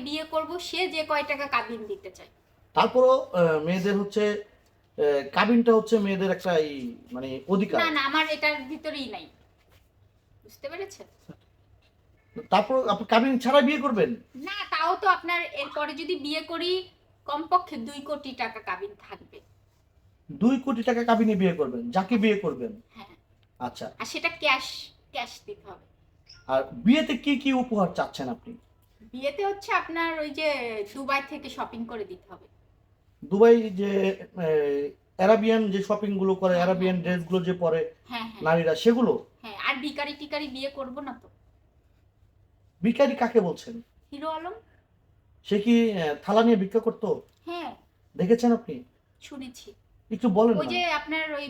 বিয়ে করব সে যে কয় টাকা কাবিন দিতে চায়। তারপরও মেয়েদের হচ্ছে কাবিনটা হচ্ছে মেয়েদের একটা মানে অধিকার। না না, আমার এটার ভিতরেই নাই, বুঝতে পেরেছেন? তারপর আপনি কাবিন ছাড়া বিয়ে করবেন? না, তাও তো আপনার এরপরে যদি বিয়ে করি কমপক্ষে 2 কোটি টাকা কাবিন থাকবে। 2 কোটি টাকা কাবিনে বিয়ে করবেন? যাকে বিয়ে করবেন? হ্যাঁ। আচ্ছা। আর সেটা ক্যাশ, ক্যাশ দিতে হবে। আর বিয়েতে কি কি উপহার চাচ্ছেন আপনি? বিয়েতে হচ্ছে আপনার ওই যে দুবাই থেকে শপিং করে দিতে হবে। দুবাই যে অ্যারাবিয়ান যে শপিং গুলো করে, হ্যাঁ, অ্যারাবিয়ান হ্যাঁ, ড্রেস গুলো যে পরে হ্যাঁ হ্যাঁ নারীরা, সেগুলো? হ্যাঁ। আর ভিখারি টিকারি বিয়ে করব না তো। ভিখারি কাকে বলছেন? হিরো আলম। সে কি থালা নিয়ে ভিক্ষা করতো? হ্যাঁ, দেখেছেন আপনি? শুনেছি। একটু বলেন ওই না। যে আপনার ওই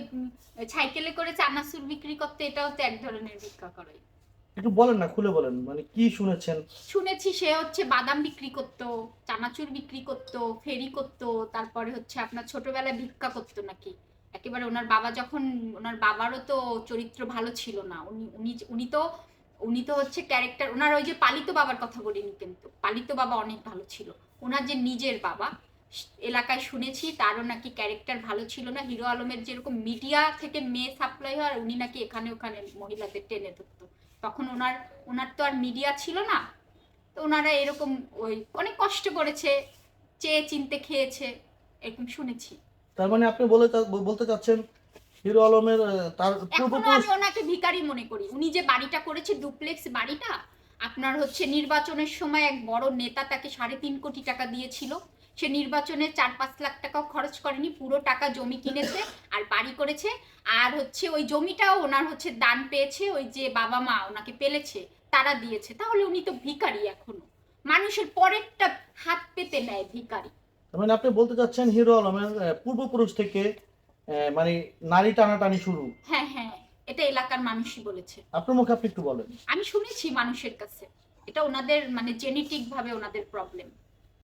সাইকেলে করে চানাচুর বিক্রি করতে, এটাও তো এক ধরনের ভিক্ষা করাই। একটু বলেন না, খুলে বলেন, মানে কি শুনেছেন? শুনেছি সে হচ্ছে বাদাম বিক্রি করতো, চানাচুর বিক্রি করতো, ফেরি করতো, তারপরে হচ্ছে আপনার ছোটবেলায় ভিক্ষা করতো নাকি। একেবারে ওনার বাবা যখন, ওনার বাবারও তো চরিত্র ভালো ছিল না, উনি উনি উনি তো উনি তো হচ্ছে ক্যারেক্টার, ওনার ওই যে পালিত বাবার কথা বলিনি, কিন্তু পালিত বাবা অনেক ভালো ছিল। ওনার যে নিজের বাবা, এলাকায় শুনেছি তারও নাকি ক্যারেক্টার ভালো ছিল না। হিরো আলমের যেরকম মিডিয়া থেকে মেয়ে সাপ্লাই হয়, উনি নাকি এখানে ওখানে মহিলাদের টেনে ধরতো। তখন ওনার ওনার তো আর মিডিয়া ছিল না, তো ওনারা এরকম ওই অনেক কষ্ট করেছে, চেয়ে চিনতে খেয়েছে, এরকম শুনেছি। তার মানে আপনি বলতে চাচ্ছেন হিরো আলমের তার এখনো পূর্বপুরুষ। আমি ওনাকে ভিখারি মনে করি। উনি যে বাড়িটা করেছে ডুপ্লেক্স বাড়িটা, আপনার হচ্ছে নির্বাচনের সময় এক বড় নেতা তাকে 3.5 কোটি টাকা দিয়েছিল। সে নির্বাচনে 4-5 লাখ টাকাও খরচ করেনি, পুরো টাকা জমি কিনেছে আর বাড়ি করেছে। আর হচ্ছে ওই জমিটাও ওনার হচ্ছে দান পেয়েছে, ওই যে বাবা মা ওনাকে পেলেছে তারা দিয়েছে। তাহলে উনি তো ভিখারি এখনো, মানুষের পরেরটা হাত পেতে নেয় ভিখারি। তার মানে আপনি বলতে চাচ্ছেন হিরো আলমের পূর্বপুরুষ থেকে মানে নারী টানাটানি শুরু। হ্যাঁ হ্যাঁ, এটা এলাকার মানুষই বলেছে। আপনার মুখে আপনি একটু বলেন। আমি শুনেছি মানুষের কাছে, এটা ওনাদের মানে জেনেটিক ভাবে ওনাদের প্রবলেম।